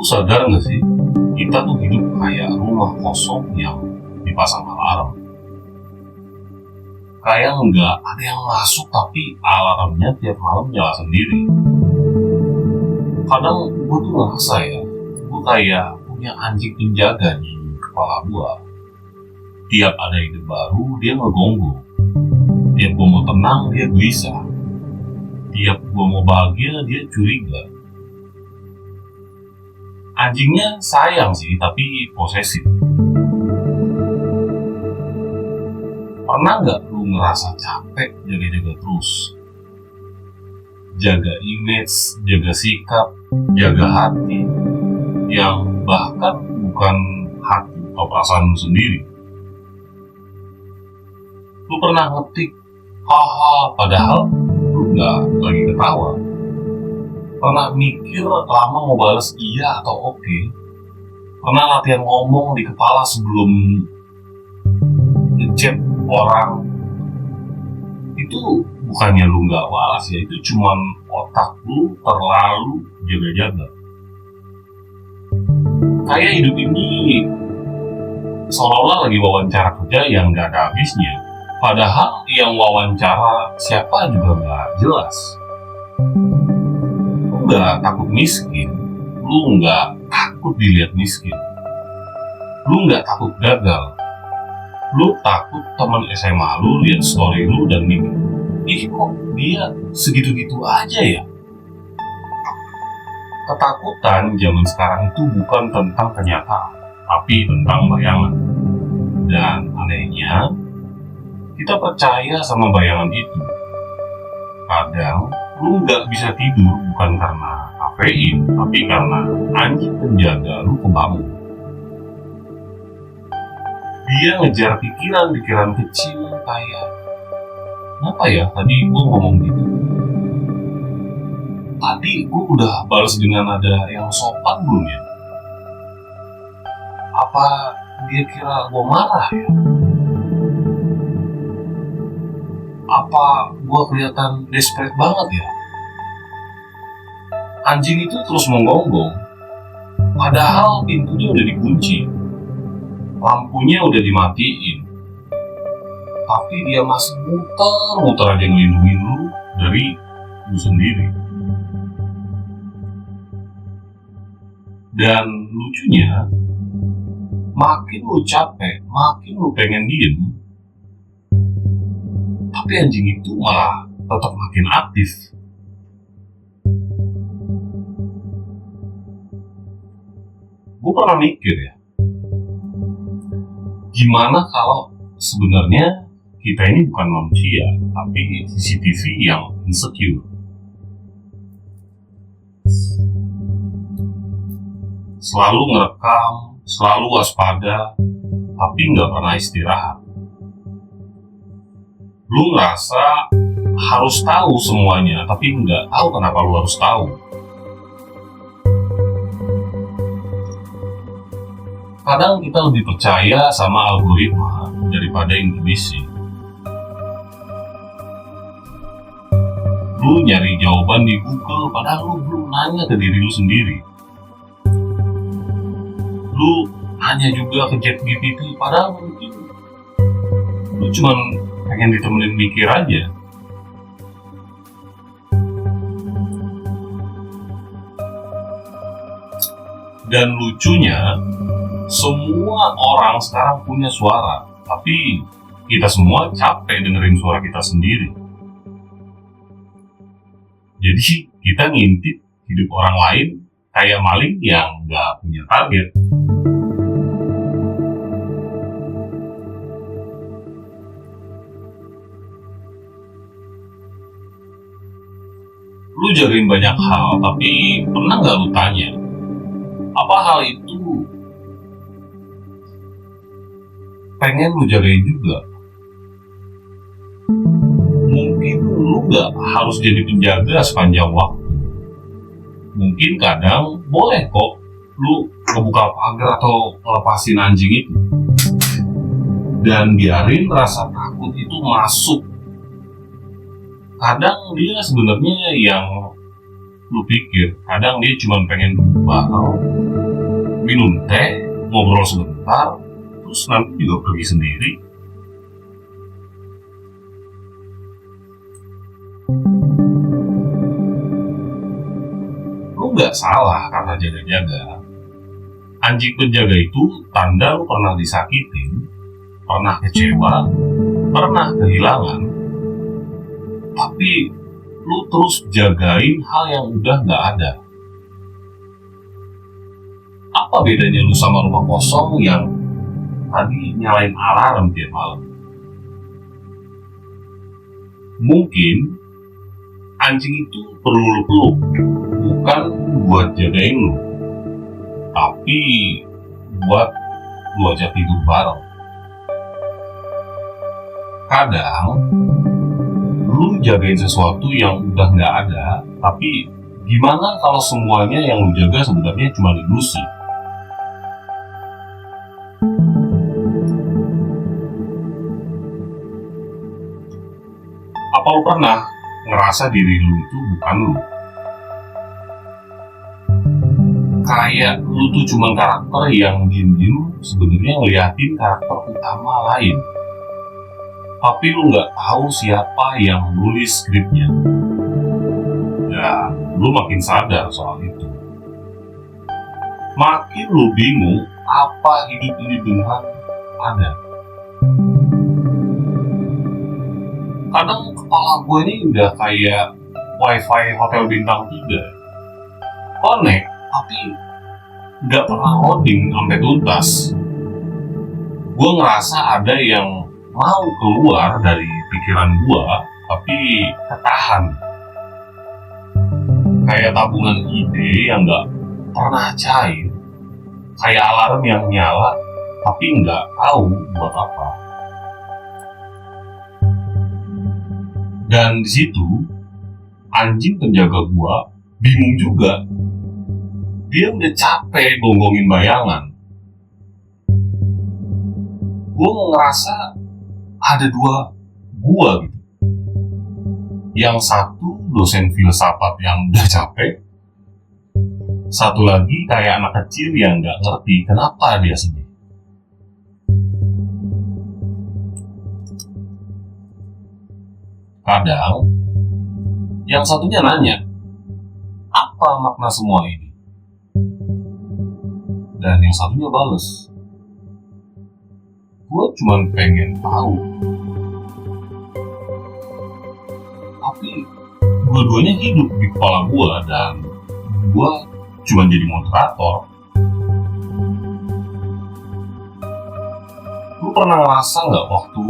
sadar nggak sih, kita tuh hidup kayak rumah kosong yang dipasang alarm. Kayak nggak ada yang masuk tapi alarmnya tiap malam nyala sendiri. Kadang gue tuh ngerasa ya, gue kayak punya anjing penjaga di kepala gue. Tiap ada ide baru, dia ngegonggong. Tiap gue mau tenang, dia gelisah. Tiap gue mau bahagia, dia curiga. Anjingnya sayang sih, tapi posesif. Pernah nggak lu ngerasa capek jaga-jaga terus? Jaga image, jaga sikap, jaga hati, yang bahkan bukan hati atau perasaan lu sendiri. Lu pernah ngetik haha padahal lu nggak lagi ketawa. Pernah mikir lama mau balas iya atau oke. Pernah latihan ngomong di kepala sebelum ngechat orang. Itu bukannya lu nggak waras ya, itu cuman otak lu terlalu jaga-jaga. Kayak hidup ini seolah-olah lagi wawancara kerja yang nggak ada habisnya. Padahal yang wawancara siapa juga nggak jelas. Lu nggak takut miskin, lu nggak takut dilihat miskin, lu nggak takut gagal, lu takut teman SMA lu lihat story lu dan mikir, ih kok dia segitu-gitu aja ya. Ketakutan zaman sekarang itu bukan tentang kenyataan, tapi tentang bayangan. Dan anehnya, kita percaya sama bayangan itu. Kadang lu nggak bisa tidur bukan karena kafein, tapi karena anjing penjaga lu kebangun. Dia ngejar pikiran-pikiran kecil kayak, kenapa ya tadi gue ngomong gitu? Tadi gue udah balas dengan nada yang sopan belum ya? Apa dia kira gue marah ya? Apa gue kelihatan desperate banget ya? Anjing itu terus menggonggong, padahal pintunya udah dikunci, lampunya udah dimatiin, tapi dia masih muter-muter aja ngelindungin lu dari lu sendiri. Dan lucunya, makin lu capek, makin lu pengen diem, tapi anjing itu malah tetap makin aktif. Gue pernah mikir ya, gimana kalau sebenarnya kita ini bukan manusia, tapi CCTV yang insecure. Selalu ngerekam, selalu waspada, tapi nggak pernah istirahat. Lu ngerasa harus tahu semuanya, tapi nggak tahu kenapa lu harus tahu. Kadang kita lebih percaya sama algoritma daripada intuisi. Lu nyari jawaban di Google, padahal lu belum nanya ke diri lu sendiri. Lu nanya juga ke ChatGPT, padahal mungkin lu cuman pengen ditemenin mikir aja. Dan lucunya, semua orang sekarang punya suara, tapi kita semua capek dengerin suara kita sendiri. Jadi kita ngintip hidup orang lain kayak maling yang nggak punya target. Lu jagain banyak hal, tapi pernah nggak lu tanya, apa hal itu pengen lu jagain juga? Mungkin lu gak harus jadi penjaga sepanjang waktu. Mungkin kadang boleh kok lu ngebuka pagar atau lepasin anjing itu, dan biarin rasa takut itu masuk. Kadang dia sebenarnya yang lu pikir kadang dia cuma pengen duduk bareng, minum teh, ngobrol sebentar, terus nanti juga pergi sendiri. Lu nggak salah karena jaga-jaga. Anjing penjaga itu tanda lu pernah disakitin, pernah kecewa, pernah kehilangan, tapi lu terus jagain hal yang udah nggak ada. Apa bedanya lu sama rumah kosong yang tadi nyalain alarm tiap malam? Mungkin anjing itu perlu lu peluk, bukan buat jagain lu, tapi buat lu ajak tidur bareng. Kadang lu jagain sesuatu yang udah nggak ada, tapi gimana kalau semuanya yang lu jaga sebenarnya cuma ilusi? Apa lu pernah ngerasa diri lu itu bukan lu? Kayak lu tuh cuma karakter yang diem-diem sebenarnya ngeliatin karakter utama lain, tapi lu nggak tahu siapa yang nulis skripnya. Ya, lu makin sadar soal itu. Makin lu bingung apa hidup ini benar ada. Kadang kepala gue ini udah kayak wifi hotel bintang 3. Connect, tapi nggak pernah loading sampai tuntas. Gue ngerasa ada yang mau keluar dari pikiran gua, tapi ketahan. Kayak tabungan ide yang nggak pernah cair, kayak alarm yang nyala, tapi nggak tahu buat apa. Dan di situ, anjing penjaga gua bingung juga. Dia udah capek gonggongin bayangan. Gua ngerasa ada dua gua gitu. Yang satu dosen filsafat yang udah capek, satu lagi kayak anak kecil yang nggak ngerti kenapa dia sedih. Kadang yang satunya nanya, apa makna semua ini? Dan yang satunya bales, gue cuma pengen tahu. Tapi dua-duanya hidup di kepala gue dan gue cuma jadi moderator. Lu pernah ngerasa nggak waktu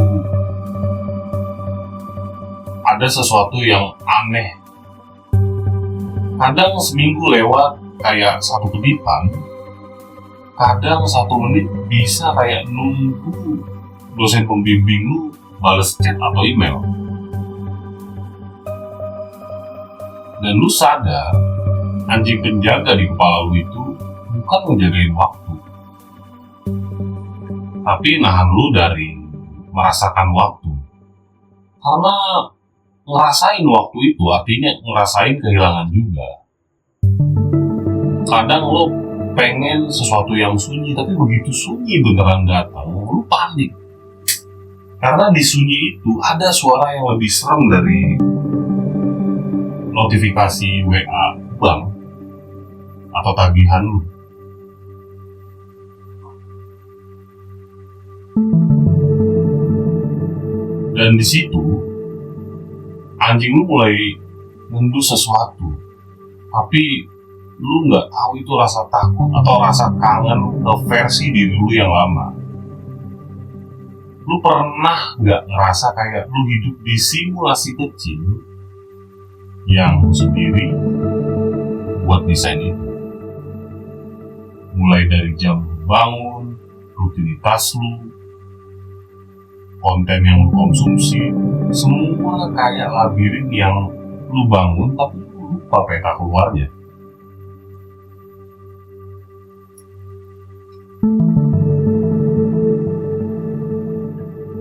ada sesuatu yang aneh? Kadang seminggu lewat kayak satu kedipan, kadang 1 menit bisa kayak nunggu dosen pembimbing lu bales chat atau email. Dan lu sadar anjing penjaga di kepala lu itu bukan ngejagain waktu, tapi nahan lu dari merasakan waktu. Karena ngerasain waktu itu artinya ngerasain kehilangan juga. Kadang lu pengen sesuatu yang sunyi, tapi begitu sunyi beneran datang, lu panik. Karena di sunyi itu ada suara yang lebih serem dari notifikasi WA bank atau tagihan lu. Dan di situ anjing lu mulai ngendus sesuatu, tapi lu nggak tahu itu rasa takut atau rasa kangen ke versi diri lu yang lama. Lu pernah nggak ngerasa kayak lu hidup di simulasi kecil yang lu sendiri buat desain itu? Mulai dari jam lu bangun, rutinitas lu, konten yang lu konsumsi, semua kayak labirin yang lu bangun tapi lu lupa peta keluarnya.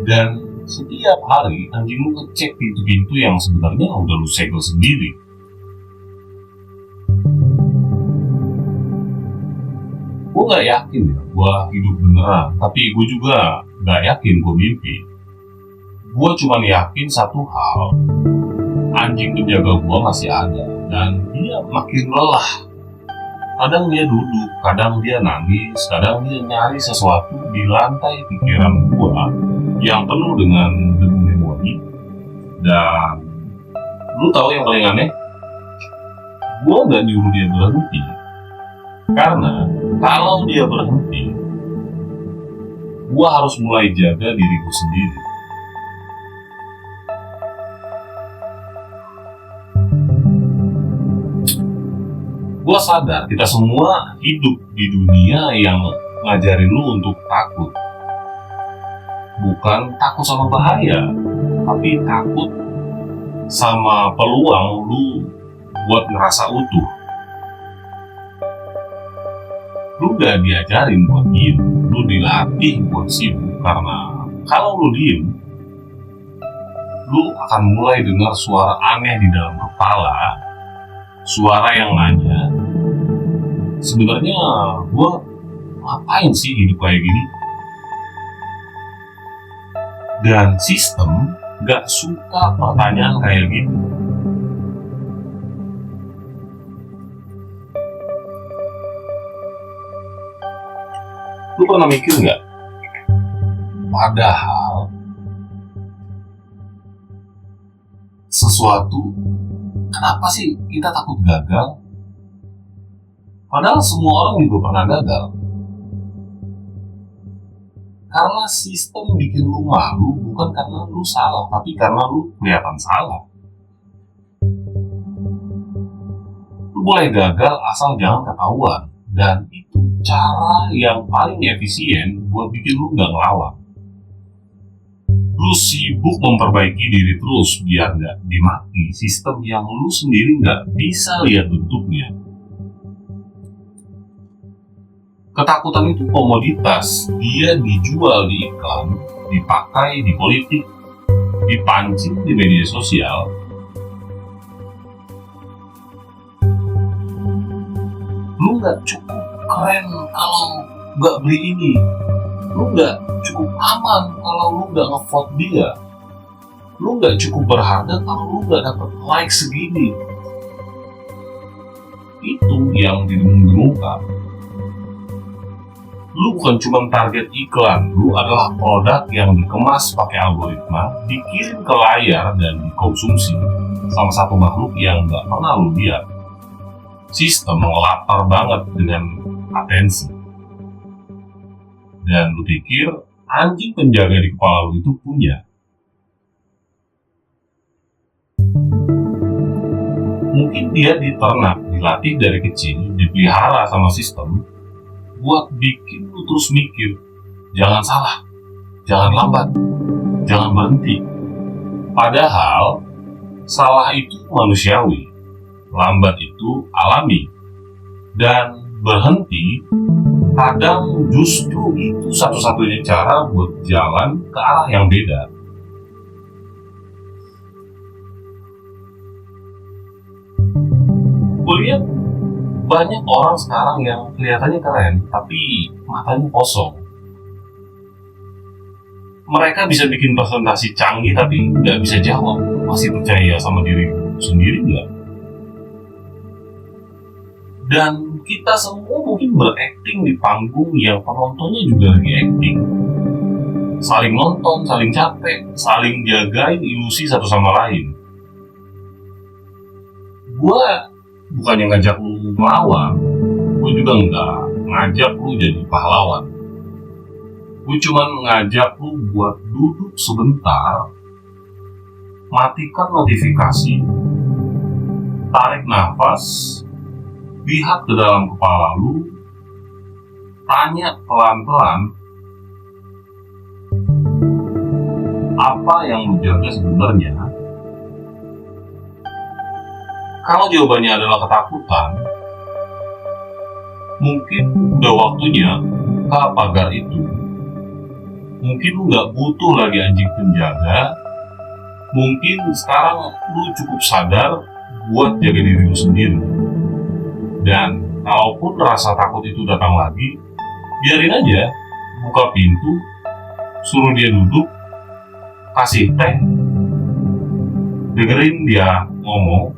Dan setiap hari anjing lu ngecek pintu-pintu yang sebenarnya udah lu segel sendiri. gak yakin ya gue hidup beneran, tapi gue juga gak yakin gue mimpi. Gue cuma yakin satu hal, anjing penjaga gue masih ada dan dia makin lelah. Kadang dia duduk, kadang dia nangis, kadang dia nyari sesuatu di lantai pikiran gue yang penuh dengan debu memori. Dan lu tahu yang paling aneh? Gue gak nyuruh dia berhenti, karena kalau dia berhenti, gue harus mulai jaga diriku sendiri. Gue sadar kita semua hidup di dunia yang ngajarin lu untuk takut. Bukan takut sama bahaya, tapi takut sama peluang lu buat ngerasa utuh. Lu gak diajarin buat diem, lu dilatih buat sibuk. Karena kalau lu diem, lu akan mulai dengar suara aneh di dalam kepala. Suara yang nanya, sebenarnya gue ngapain sih hidup kayak gini? Dan sistem gak suka pertanyaan kayak gitu. Lu pernah mikir gak? Padahal sesuatu, kenapa sih kita takut gagal? Padahal semua orang juga pernah gagal. Karena sistem bikin lu malu, bukan karena lu salah, tapi karena lu kelihatan salah. Lu boleh gagal asal jangan ketahuan. Dan itu cara yang paling efisien buat bikin lu gak ngelawan. Lu sibuk memperbaiki diri terus biar gak dimaki sistem yang lu sendiri gak bisa lihat bentuknya. Ketakutan itu komoditas, dia dijual di iklan, dipakai di politik, dipancing di media sosial. Lu gak cukup keren kalau gak beli ini. Lu gak cukup aman kalau lu gak nge-vote dia. Lu gak cukup berharga kalau lu gak dapet like segini. Itu yang didengung-dengungkan. Lu bukan cuma target iklan, lu adalah produk yang dikemas pakai algoritma, dikirim ke layar dan dikonsumsi sama satu makhluk yang gak pernah lu lihat. Sistem lapar banget dengan atensi. Dan lu pikir anjing penjaga di kepala lu itu punya. Mungkin dia diternak, dilatih dari kecil, dipelihara sama sistem buat bikin lu terus mikir, jangan salah, jangan lambat, jangan berhenti. Padahal salah itu manusiawi, lambat itu alami, dan berhenti kadang justru itu satu-satunya cara buat jalan ke arah yang beda. Gue lihat banyak orang sekarang yang kelihatannya keren, tapi matanya kosong. Mereka bisa bikin presentasi canggih, tapi nggak bisa jawab. Masih percaya sama diri sendiri nggak? Dan kita semua mungkin berakting di panggung yang penontonnya juga lagi acting. Saling nonton, saling capek, saling jagain ilusi satu sama lain. Gue bukannya ngajak lu melawan, gue juga nggak ngajak lu jadi pahlawan. Gue cuma ngajak lu buat duduk sebentar, matikan notifikasi, tarik nafas, lihat ke dalam kepala lu, tanya pelan-pelan, apa yang lu jaga sebenarnya. Kalau jawabannya adalah ketakutan, mungkin udah waktunya buka pagar itu. Mungkin lu gak butuh lagi anjing penjaga. Mungkin sekarang lu cukup sadar buat jaga diri lu sendiri. Dan kalaupun rasa takut itu datang lagi, biarin aja, buka pintu, suruh dia duduk, kasih teh, dengerin dia ngomong.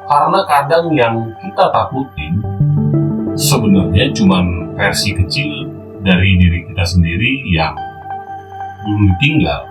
Karena kadang yang kita takutin sebenarnya cuman versi kecil dari diri kita sendiri yang belum ditinggal.